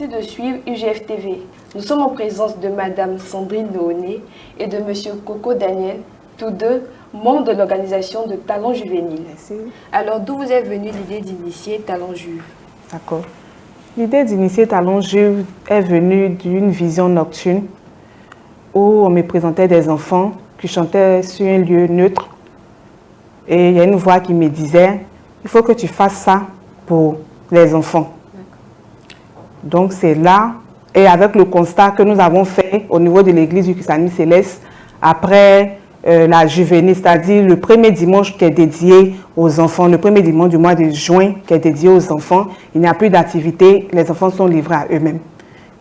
Merci de suivre UGF TV. Nous sommes en présence de Madame Sandrine Leoné et de Monsieur Coco Daniel, tous deux membres de l'organisation de Talents Juvéniles. Merci. Alors, d'où vous est venue l'idée d'initier Talents Juve? D'accord. L'idée d'initier Talents Juve est venue d'une vision nocturne où on me présentait des enfants qui chantaient sur un lieu neutre. Et il y a une voix qui me disait, il faut que tu fasses ça pour les enfants. Donc c'est là, et avec le constat que nous avons fait au niveau de l'église du Christ-Amis Céleste, après la juvénile, c'est-à-dire le premier dimanche qui est dédié aux enfants, le premier dimanche du mois de juin qui est dédié aux enfants, il n'y a plus d'activité, les enfants sont livrés à eux-mêmes.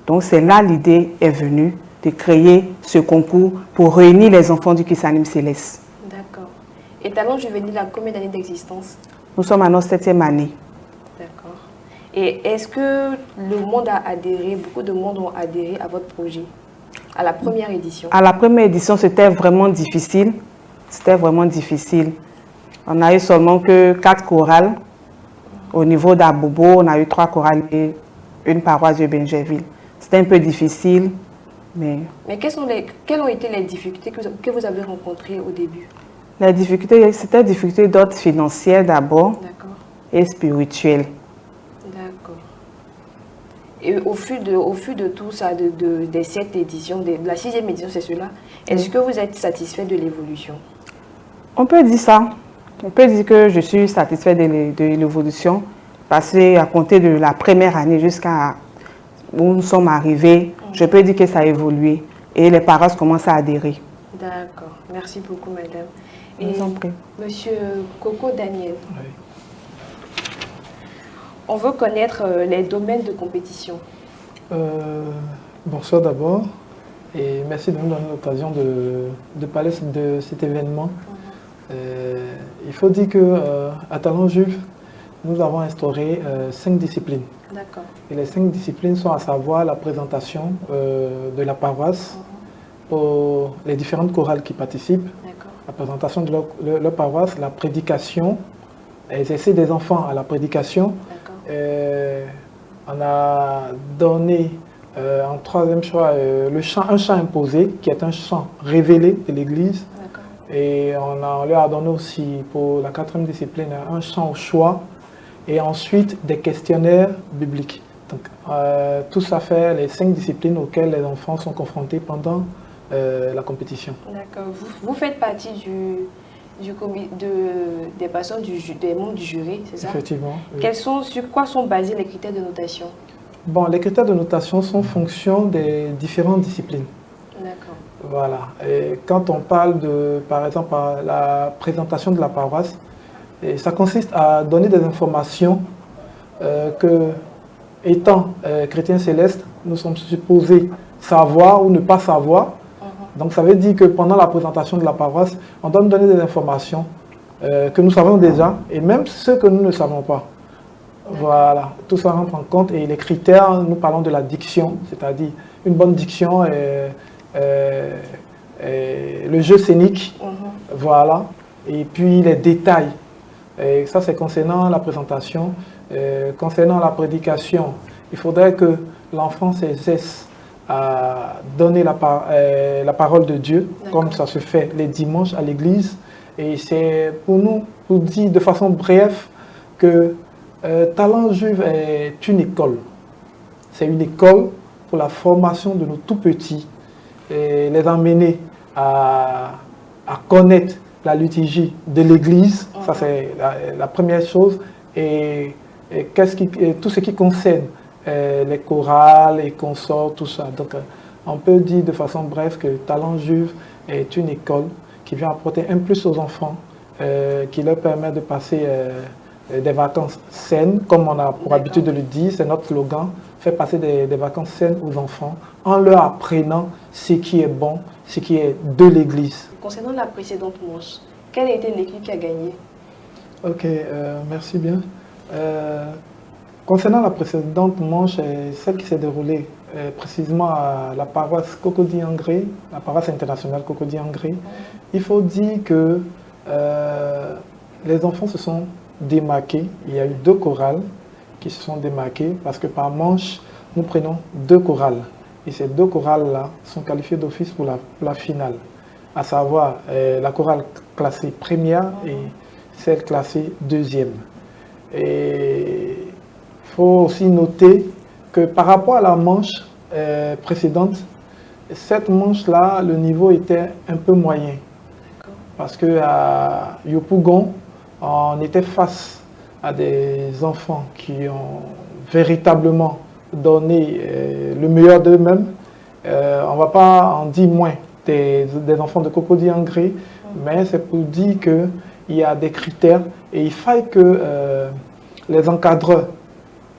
Donc c'est là l'idée est venue de créer ce concours pour réunir les enfants du Christ-Amis Céleste. D'accord. Et Talents Juvéniles a combien d'années d'existence? Nous sommes à notre 7e année. D'accord. Et est-ce que le monde a adhéré, beaucoup de monde ont adhéré à votre projet, à la première édition? À la première édition, c'était vraiment difficile. C'était vraiment difficile. On a eu seulement que 4 chorales. Au niveau d'Abobo, on a eu 3 chorales et une paroisse de Benjerville. C'était un peu difficile, mais... Mais quelles ont été les difficultés que vous avez rencontrées au début? Les difficultés, c'était des difficultés d'ordre financier d'abord et spirituel. D'accord. Et au fil de tout ça, des 7 éditions, de la 6e édition, c'est cela, est-ce que vous êtes satisfait de l'évolution? On peut dire ça. On peut dire que je suis satisfait de l'évolution parce qu'à compter de la première année jusqu'à où nous sommes arrivés, je peux dire que ça a évolué et les paroisses commencent à adhérer. D'accord. Merci beaucoup, madame. Je vous en prie. Monsieur Coco Daniel, Oui. on veut connaître les domaines de compétition. Bonsoir d'abord et merci de nous donner l'occasion de parler de cet événement. Il faut dire qu'à Talents Juve, nous avons instauré 5 disciplines. D'accord. Et les 5 disciplines sont à savoir la présentation de la paroisse pour les différentes chorales qui participent, la présentation de leur paroisse, la prédication, l'exercice des enfants à la prédication. On a donné en 3e choix un chant imposé, qui est un chant révélé de l'Église. Et on leur a donné aussi pour la 4e discipline un chant au choix et ensuite des questionnaires bibliques. Donc, tout ça fait les 5 disciplines auxquelles les enfants sont confrontés pendant la compétition. D'accord. Vous faites partie des personnes, des membres du jury, c'est ça? Effectivement. Oui. Sur quoi sont basés les critères de notation? Bon, les critères de notation sont en fonction des différentes disciplines. D'accord. Voilà. Et quand on parle par exemple, la présentation de la paroisse, et ça consiste à donner des informations que, étant chrétiens célestes, nous sommes supposés savoir ou ne pas savoir. Donc ça veut dire que pendant la présentation de la paroisse, on doit nous donner des informations que nous savons déjà et même ceux que nous ne savons pas. Voilà, tout ça rentre en compte et les critères, nous parlons de la diction, c'est-à-dire une bonne diction et le jeu scénique, voilà, et puis les détails. Et ça c'est concernant la présentation. Concernant la prédication, il faudrait que l'enfant s'exerce à donner la parole de Dieu, comme ça se fait les dimanches à l'église. Et c'est pour nous, pour dire de façon brève que Talents Juve est une école. C'est une école pour la formation de nos tout-petits, et les emmener à connaître la liturgie de l'église, ça c'est la première chose, et tout ce qui concerne les chorales, les consorts, tout ça. Donc, on peut dire de façon brève que Talents Juve est une école qui vient apporter un plus aux enfants, qui leur permet de passer des vacances saines, comme on a pour habitude de le dire, c'est notre slogan, faire passer des vacances saines aux enfants, en leur apprenant ce qui est bon, ce qui est de l'Église. Concernant la précédente manche, quelle a été l'équipe qui a gagné? Ok, merci bien. Concernant la précédente manche, celle qui s'est déroulée précisément à la paroisse Cocody-Angré, la paroisse internationale Cocody-Angré, il faut dire que les enfants se sont démarqués. Il y a eu 2 chorales qui se sont démarquées parce que par manche, nous prenons 2 chorales. Et ces 2 chorales-là sont qualifiées d'office pour la finale, à savoir la chorale classée première et celle classée deuxième. Et il faut aussi noter que par rapport à la manche précédente, cette manche-là, le niveau était un peu moyen. Parce qu'à Yopougon, on était face à des enfants qui ont véritablement donné le meilleur d'eux-mêmes. On ne va pas en dire moins des enfants de Cocody Angré, mais c'est pour dire qu'il y a des critères et il faut que les encadreurs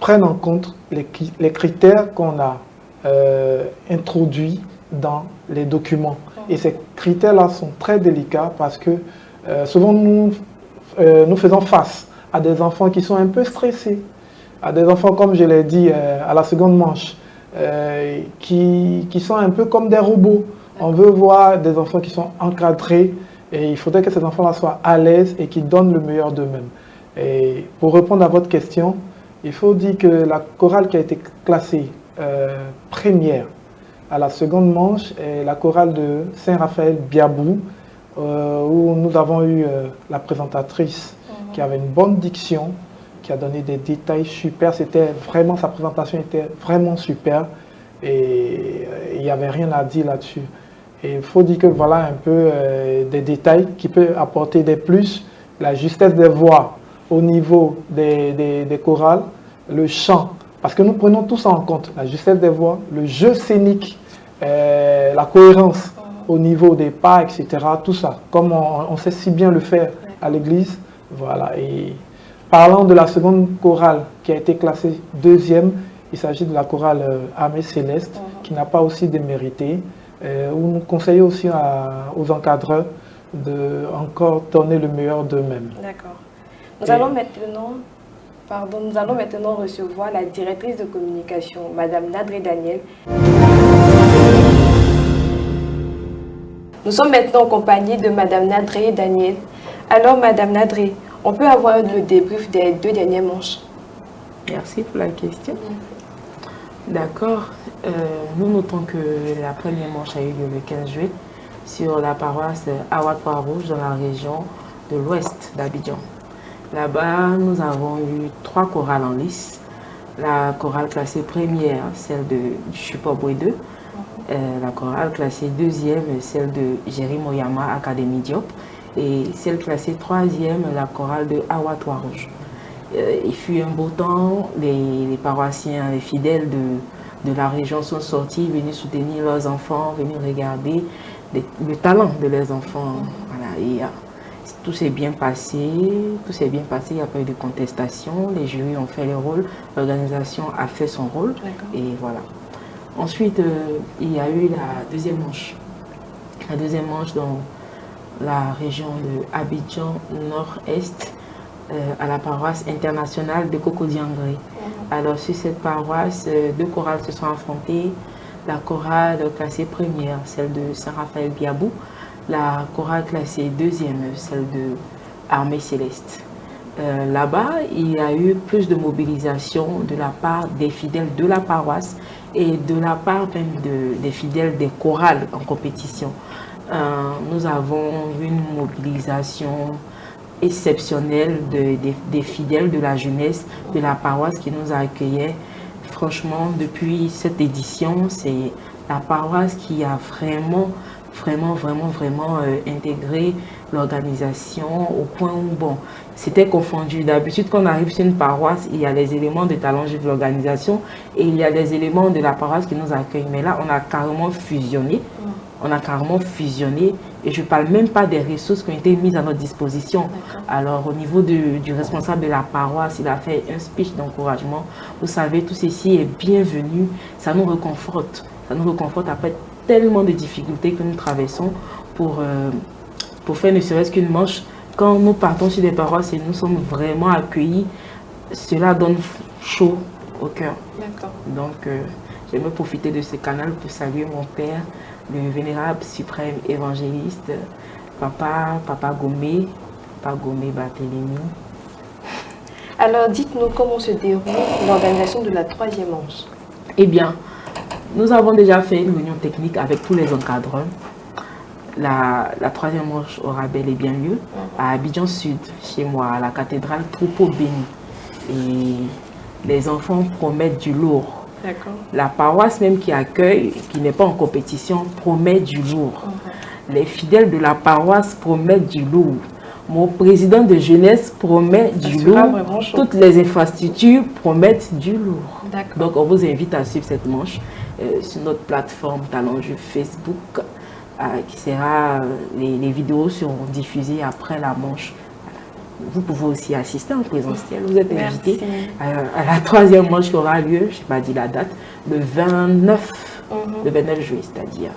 prennent en compte les critères qu'on a introduits dans les documents. Et ces critères-là sont très délicats parce que souvent nous faisons face à des enfants qui sont un peu stressés, à des enfants, comme je l'ai dit à la seconde manche, qui sont un peu comme des robots. On veut voir des enfants qui sont encadrés et il faudrait que ces enfants-là soient à l'aise et qu'ils donnent le meilleur d'eux-mêmes. Et pour répondre à votre question, il faut dire que la chorale qui a été classée première à la seconde manche est la chorale de Saint-Raphaël Biabou, où nous avons eu la présentatrice qui avait une bonne diction, qui a donné des détails super. C'était vraiment, sa présentation était vraiment super et il n'y avait rien à dire là-dessus. Et il faut dire que voilà un peu des détails qui peuvent apporter des plus, la justesse des voix au niveau des chorales, le chant, parce que nous prenons tout ça en compte, la justesse des voix, le jeu scénique, la cohérence au niveau des pas, etc. Tout ça, comme on sait si bien le faire à l'église. Voilà. Et parlant de la seconde chorale qui a été classée deuxième, il s'agit de la chorale Armée Céleste, qui n'a pas aussi démérité, où nous conseillons aussi aux encadreurs de encore donner le meilleur d'eux-mêmes. D'accord. Nous allons maintenant recevoir la directrice de communication, Madame Nadré Daniel. Nous sommes maintenant en compagnie de Madame Nadré Daniel. Alors, Madame Nadré, on peut avoir le débrief des 2 dernières manches? Merci pour la question. D'accord. Nous notons que la première manche a eu lieu le 15 juillet sur la paroisse Awa-Trois-Rouges dans la région de l'ouest d'Abidjan. Là-bas, nous avons eu 3 chorales en lice. La chorale classée première, celle du Chupaboué 2. La chorale classée deuxième, celle de Jérim Oyama Académie Diop. Et celle classée troisième, la chorale de Awa-Trois-Rouges. Il fut un beau temps, les paroissiens, les fidèles de la région sont sortis, venus soutenir leurs enfants, venus regarder le talent de leurs enfants. Voilà. Et, tout s'est bien passé, il n'y a pas eu de contestation, les jurys ont fait leur rôle, l'organisation a fait son rôle, et voilà. Ensuite, il y a eu la deuxième manche. La deuxième manche dans la région de Abidjan Nord-Est, à la paroisse internationale de Cocody Angré. Alors sur cette paroisse, 2 chorales se sont affrontées. La chorale classée première, celle de Saint-Raphaël Biabou. La chorale classée deuxième, celle de Armée Céleste. Là-bas, il y a eu plus de mobilisation de la part des fidèles de la paroisse et de la part même des fidèles des chorales en compétition. Nous avons une mobilisation exceptionnelle des fidèles de la jeunesse de la paroisse qui nous a accueillis. Franchement, depuis cette édition, c'est la paroisse qui a vraiment intégré l'organisation au point où, bon, c'était confondu. D'habitude, quand on arrive sur une paroisse, il y a les éléments de Talonge de l'organisation et il y a les éléments de la paroisse qui nous accueillent. Mais là, on a carrément fusionné. Et je ne parle même pas des ressources qui ont été mises à notre disposition. Alors, au niveau du responsable de la paroisse, il a fait un speech d'encouragement. Vous savez, tout ceci est bienvenu. Ça nous réconforte. Ça nous réconforte après tellement de difficultés que nous traversons pour faire ne serait-ce qu'une manche. Quand nous partons sur des paroisses et nous sommes vraiment accueillis, cela donne chaud au cœur. Donc, j'aimerais profiter de ce canal pour saluer mon père, le vénérable suprême évangéliste, Papa Gomé Barthélemy. Alors, dites-nous comment se déroule l'organisation de la 3e manche. Eh bien, nous avons déjà fait une réunion technique avec tous les encadreurs. La troisième manche aura bel et bien lieu à Abidjan Sud, chez moi, à la cathédrale Troupeau Béni. Et les enfants promettent du lourd. La paroisse même qui accueille, qui n'est pas en compétition, promet du lourd. Les fidèles de la paroisse promettent du lourd. Mon président de jeunesse promet du lourd. Toutes les infrastructures promettent du lourd. Donc on vous invite à suivre cette manche sur notre plateforme Talent Jeu Facebook, qui sera, les vidéos seront diffusées après la manche. Vous pouvez aussi assister en présentiel. Vous êtes invité à la troisième manche qui aura lieu, je n'ai pas dit la date, le 29, le 29 juillet, c'est-à-dire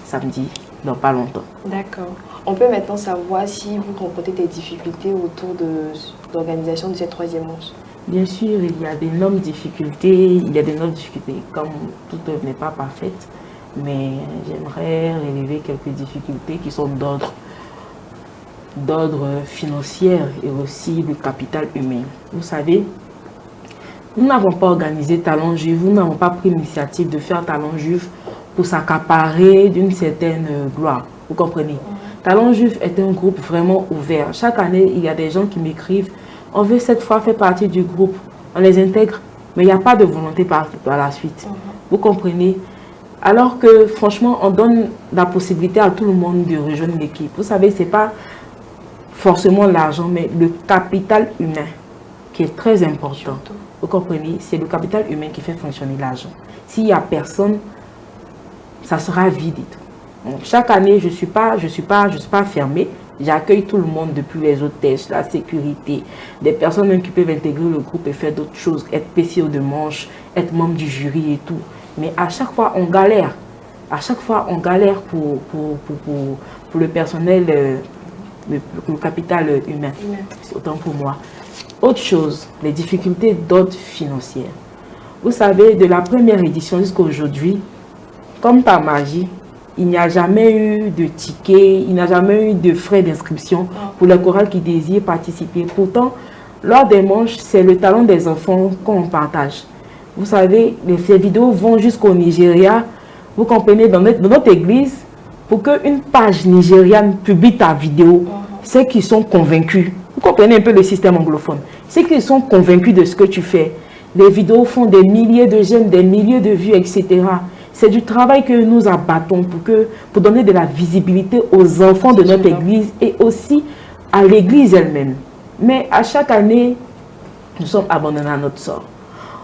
samedi, dans pas longtemps. D'accord. On peut maintenant savoir si vous rencontrez des difficultés autour de l'organisation de cette troisième manche. Bien sûr, il y a d'énormes difficultés. Comme toute œuvre n'est pas parfaite, mais j'aimerais relever quelques difficultés qui sont d'ordre financier et aussi le capital humain. Vous savez, nous n'avons pas organisé Talent Juif, nous n'avons pas pris l'initiative de faire Talent Juif pour s'accaparer d'une certaine gloire. Vous comprenez? Talent Juif est un groupe vraiment ouvert. Chaque année, il y a des gens qui m'écrivent, on veut cette fois faire partie du groupe, on les intègre, mais il n'y a pas de volonté par la suite. Vous comprenez? Alors que franchement, on donne la possibilité à tout le monde de rejoindre l'équipe. Vous savez, ce n'est pas forcément l'argent, mais le capital humain qui est très important. Vous comprenez? C'est le capital humain qui fait fonctionner l'argent. S'il n'y a personne, ça sera vide et tout. Donc, chaque année, je suis pas fermée. J'accueille tout le monde, depuis les hôtesses, la sécurité, des personnes même qui peuvent intégrer le groupe et faire d'autres choses, être PCO de manche, être membre du jury et tout. Mais à chaque fois, on galère. À chaque fois, on galère pour le personnel, le capital humain. C'est autant pour moi. Autre chose, les difficultés d'ordre financier. Vous savez, de la première édition jusqu'à aujourd'hui, comme par magie, il n'y a jamais eu de ticket, il n'y a jamais eu de frais d'inscription pour le choral qui désire participer. Pourtant, lors des manches, c'est le talent des enfants qu'on partage. Vous savez, ces vidéos vont jusqu'au Nigeria. Vous comprenez, dans notre église, pour qu'une page nigériane publie ta vidéo, c'est qu'ils sont convaincus. Vous comprenez un peu le système anglophone. C'est qu'ils sont convaincus de ce que tu fais. Les vidéos font des milliers de j'aime, des milliers de vues, etc. C'est du travail que nous abattons pour donner de la visibilité aux enfants de notre église et aussi à l'église elle-même. Mais à chaque année, nous sommes abandonnés à notre sort.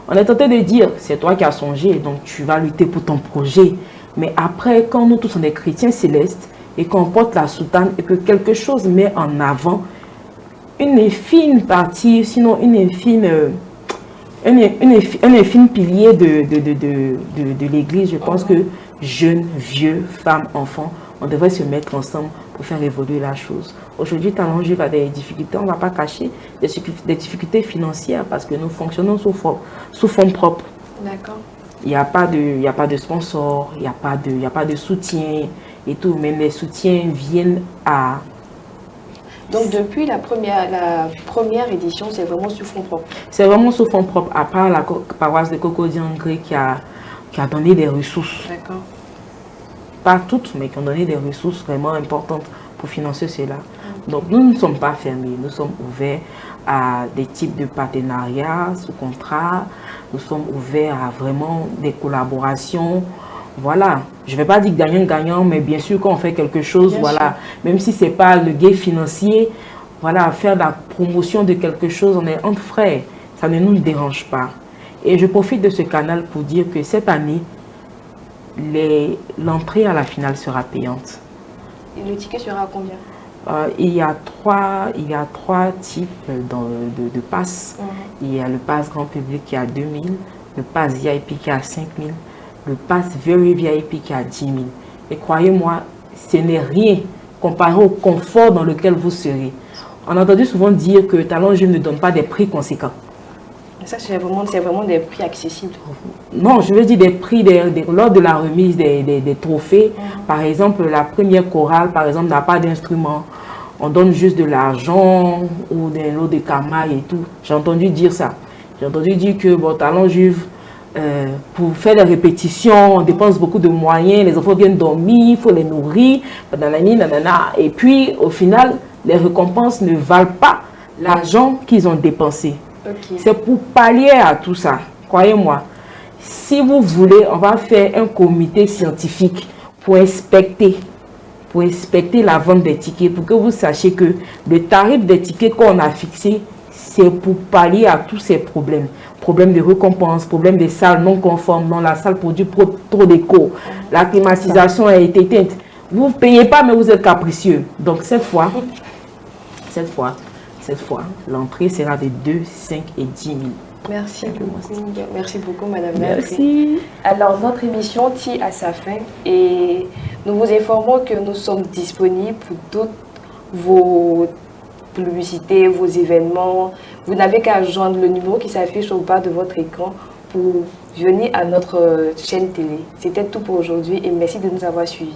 On est tenté de dire, c'est toi qui as songé, donc tu vas lutter pour ton projet. Mais après, quand nous tous sommes des chrétiens célestes et qu'on porte la soutane et que quelque chose met en avant une infime partie, sinon un infime pilier de l'église, je pense que jeunes, vieux, femmes, enfants, on devrait se mettre ensemble pour faire évoluer la chose. Aujourd'hui, Talent Juif a des difficultés, on ne va pas cacher, des difficultés financières parce que nous fonctionnons sous fonds propres. D'accord. Il n'y a pas de sponsor, il n'y a pas de soutien et tout, mais les soutiens viennent à... Donc depuis la première édition, c'est vraiment sous fonds propres. C'est vraiment sous fonds propres, à part la paroisse de Cocody-Angré qui a donné des ressources. D'accord. Pas toutes, mais qui ont donné des ressources vraiment importantes pour financer cela. Donc nous ne sommes pas fermés, nous sommes ouverts à des types de partenariats sous contrat, nous sommes ouverts à vraiment des collaborations. Voilà, je ne vais pas dire gagnant-gagnant, mais bien sûr quand on fait quelque chose, bien voilà, sûr. Même si ce n'est pas le gain financier, voilà, faire la promotion de quelque chose, on est entre frères, ça ne nous dérange pas. Et je profite de ce canal pour dire que cette année, l'entrée à la finale sera payante. Et le ticket sera à combien? Il y a trois types de passes. Il y a le pass grand public qui est à 2 000, le pass VIP qui est à 5 000, le pass Very VIP qui est à 10 000. Et croyez-moi, ce n'est rien comparé au confort dans lequel vous serez. On a entendu souvent dire que Talent Juif ne donne pas des prix conséquents. Ça, c'est vraiment des prix accessibles. Non, je veux dire des prix lors de la remise des trophées. Par exemple, la première chorale, par exemple, n'a pas d'instrument. On donne juste de l'argent ou des lots de camailles et tout. J'ai entendu dire ça. J'ai entendu dire que bon, Talent Juif pour faire des répétitions, on dépense beaucoup de moyens, les enfants viennent dormir, il faut les nourrir, nanani, nanana. Et puis, au final, les récompenses ne valent pas l'argent qu'ils ont dépensé. Ok. C'est pour pallier à tout ça, croyez-moi. Si vous voulez, on va faire un comité scientifique pour inspecter la vente des tickets, pour que vous sachiez que le tarif des tickets qu'on a fixé, c'est pour pallier à tous ces problèmes. Problème de récompense, problème des salles non conformes, non, la salle produit trop d'écho, la climatisation a été éteinte. Vous ne payez pas, mais vous êtes capricieux. Donc cette fois, l'entrée sera de 2, 5 et 10 000. Merci beaucoup. Merci beaucoup, Madame. Merci. Alors, notre émission tire à sa fin et nous vous informons que nous sommes disponibles pour toutes vos publicités, vos événements. Vous n'avez qu'à joindre le numéro qui s'affiche au bas de votre écran pour venir à notre chaîne télé. C'était tout pour aujourd'hui et merci de nous avoir suivis.